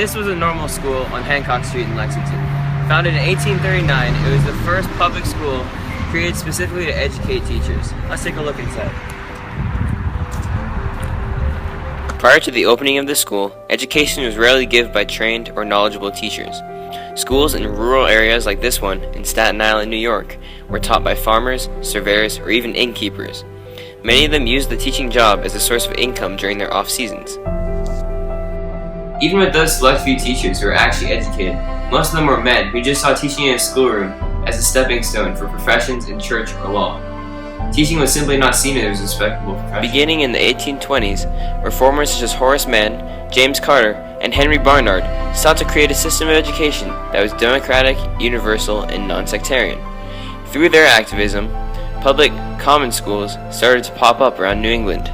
This was a normal school on Hancock Street in Lexington. Founded in 1839, it was the first public school created specifically to educate teachers. Let's take a look inside. Prior to the opening of the school, education was rarely given by trained or knowledgeable teachers. Schools in rural areas like this one in Staten Island, New York, were taught by farmers, surveyors, or even innkeepers. Many of them used the teaching job as a source of income during their off seasons. Even with those select few teachers who were actually educated, most of them were men who just saw teaching in a schoolroom as a stepping stone for professions in church or law. Teaching was simply not seen as a respectable profession. Beginning in the 1820s, reformers such as Horace Mann, James Carter, and Henry Barnard sought to create a system of education that was democratic, universal, and non-sectarian. Through their activism, public common schools started to pop up around New England.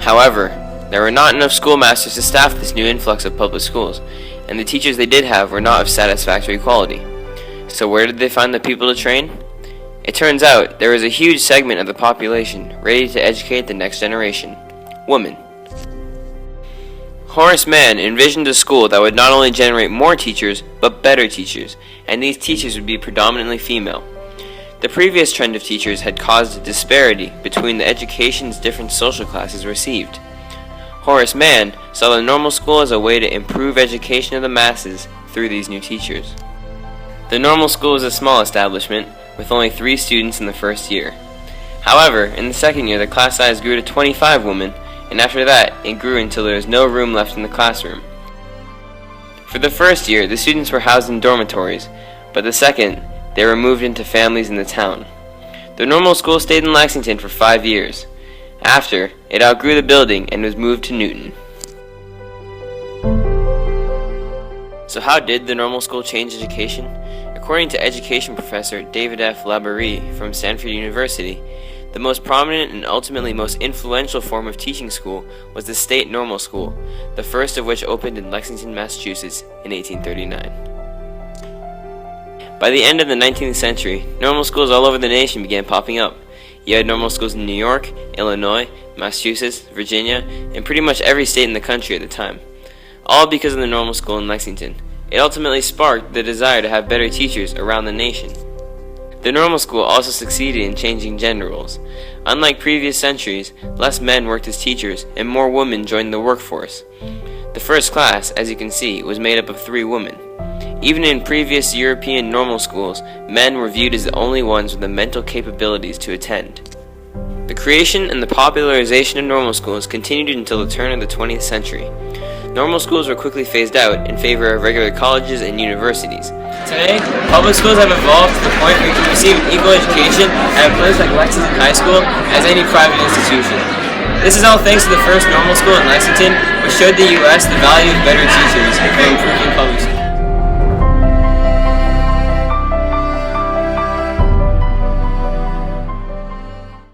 However, there were not enough schoolmasters to staff this new influx of public schools, and the teachers they did have were not of satisfactory quality. So where did they find the people to train? It turns out there was a huge segment of the population ready to educate the next generation: women. Horace Mann envisioned a school that would not only generate more teachers, but better teachers, and these teachers would be predominantly female. The previous trend of teachers had caused a disparity between the education's different social classes received. Horace Mann saw the normal school as a way to improve education of the masses through these new teachers. The normal school was a small establishment, with only 3 students in the first year. However, in the second year the class size grew to 25 women, and after that it grew until there was no room left in the classroom. For the first year, the students were housed in dormitories, but the second, they were moved into families in the town. The normal school stayed in Lexington for 5 years. After, it outgrew the building and was moved to Newton. So how did the normal school change education? According to education professor David F. Labaree from Stanford University, the most prominent and ultimately most influential form of teaching school was the state normal school, the first of which opened in Lexington, Massachusetts in 1839. By the end of the 19th century, normal schools all over the nation began popping up. You had normal schools in New York, Illinois, Massachusetts, Virginia, and pretty much every state in the country at the time. All because of the normal school in Lexington. It ultimately sparked the desire to have better teachers around the nation. The normal school also succeeded in changing gender roles. Unlike previous centuries, less men worked as teachers and more women joined the workforce. The first class, as you can see, was made up of 3 women. Even in previous European normal schools, men were viewed as the only ones with the mental capabilities to attend. The creation and the popularization of normal schools continued until the turn of the 20th century. Normal schools were quickly phased out in favor of regular colleges and universities. Today, public schools have evolved to the point where you can receive an equal education at a place like Lexington High School as any private institution. This is all thanks to the first normal school in Lexington, which showed the U.S. the value of better teachers for improving public schools.